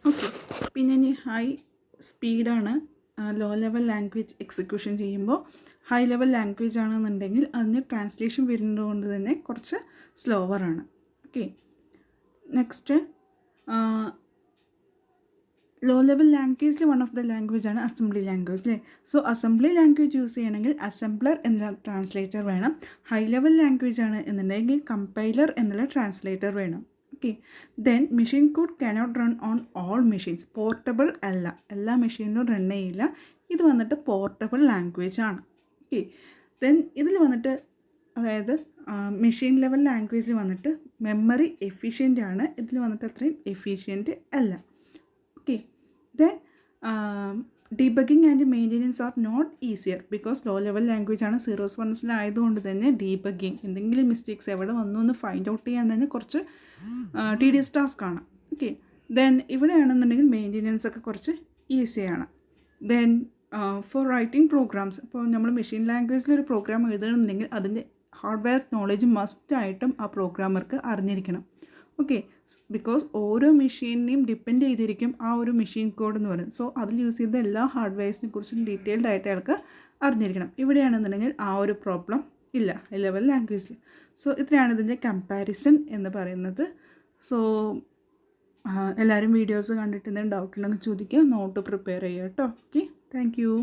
Okay. പിന്നെ ഇനി high സ്പീഡാണ് ലോ ലെവൽ ലാംഗ്വേജ് എക്സിക്യൂഷൻ ചെയ്യുമ്പോൾ. ഹൈ ലെവൽ ലാംഗ്വേജ് ആണെന്നുണ്ടെങ്കിൽ അതിന് ട്രാൻസ്ലേഷൻ വരുന്നത് കൊണ്ട് തന്നെ കുറച്ച് സ്ലോവറാണ്. ഓക്കെ. നെക്സ്റ്റ് ലോ ലെവൽ ലാംഗ്വേജിൽ വൺ ഓഫ് ദ ലാംഗ്വേജ് ആണ് അസംബ്ലി ലാംഗ്വേജ് അല്ലേ. സോ അസംബ്ലി ലാംഗ്വേജ് യൂസ് ചെയ്യണമെങ്കിൽ അസംബ്ലർ എന്ന ട്രാൻസ്ലേറ്റർ വേണം. ഹൈ ലെവൽ ലാംഗ്വേജ് ആണ് എന്നുണ്ടെങ്കിൽ കമ്പൈലർ എന്നുള്ള ട്രാൻസ്ലേറ്റർ വേണം. Okay. Then machine code cannot run on all machines. Portable അല്ല, എല്ലാ മെഷീനിലും റൺ ചെയ്യില്ല. ഇത് വന്നിട്ട് പോർട്ടബിൾ ലാംഗ്വേജ് ആണ്. ഓക്കെ. ദെൻ ഇതിൽ വന്നിട്ട് അതായത് മെഷീൻ ലെവൽ ലാംഗ്വേജിൽ വന്നിട്ട് മെമ്മറി എഫിഷ്യൻ്റ് ആണ്, ഇതിൽ വന്നിട്ട് അത്രയും എഫിഷ്യൻറ്റ് അല്ല. Okay. Then debugging and maintenance are not easier because low level language ആണ്. സീറോസ് വൺസിലായതുകൊണ്ട് തന്നെ ഡീബഗിങ് എന്തെങ്കിലും മിസ്റ്റേക്സ് എവിടെ വന്നു എന്ന് ഫൈൻഡ് ഔട്ട് ചെയ്യാൻ തന്നെ കുറച്ച് tedious ടാസ്ക് ആണ്. ഓക്കെ. ദെൻ ഇവിടെയാണെന്നുണ്ടെങ്കിൽ മെയിൻ്റെനൻസ് ഒക്കെ കുറച്ച് ഈസിയാണ്. ദെൻ ഫോർ റൈറ്റിംഗ് പ്രോഗ്രാംസ്, ഇപ്പോൾ നമ്മൾ മെഷീൻ ലാംഗ്വേജിൽ ഒരു പ്രോഗ്രാം എഴുതണമെന്നുണ്ടെങ്കിൽ അതിൻ്റെ ഹാർഡ്വെയർ നോളജ് മസ്റ്റായിട്ടും ആ പ്രോഗ്രാമർക്ക് അറിഞ്ഞിരിക്കണം. ഓക്കെ. ബിക്കോസ് ഓരോ മെഷീനെയും ഡിപ്പെൻഡ് ചെയ്തിരിക്കും ആ ഒരു മെഷീൻ കോഡ് എന്ന് പറയുന്നത്. സോ അതിൽ യൂസ് ചെയ്ത എല്ലാ ഹാർഡ്വെയർസിനെ കുറിച്ചും ഡീറ്റെയിൽഡ് ആയിട്ട് അയാൾക്ക് അറിഞ്ഞിരിക്കണം. ഇവിടെയാണെന്നുണ്ടെങ്കിൽ ആ ഒരു പ്രോബ്ലം ഇല്ല ഹൈ ലെവൽ ലാംഗ്വേജിൽ. സോ ഇത്രയാണ് ഇതിൻ്റെ കമ്പാരിസൺ എന്ന് പറയുന്നത്. സോ എല്ലാവരും വീഡിയോസ് കണ്ടിട്ട് എന്തെങ്കിലും ഡൗട്ട് ഉണ്ടെങ്കിൽ ചോദിക്കുക, നോട്ട് പ്രിപ്പയർ ചെയ്യുക കേട്ടോ. ഓക്കെ. Thank you.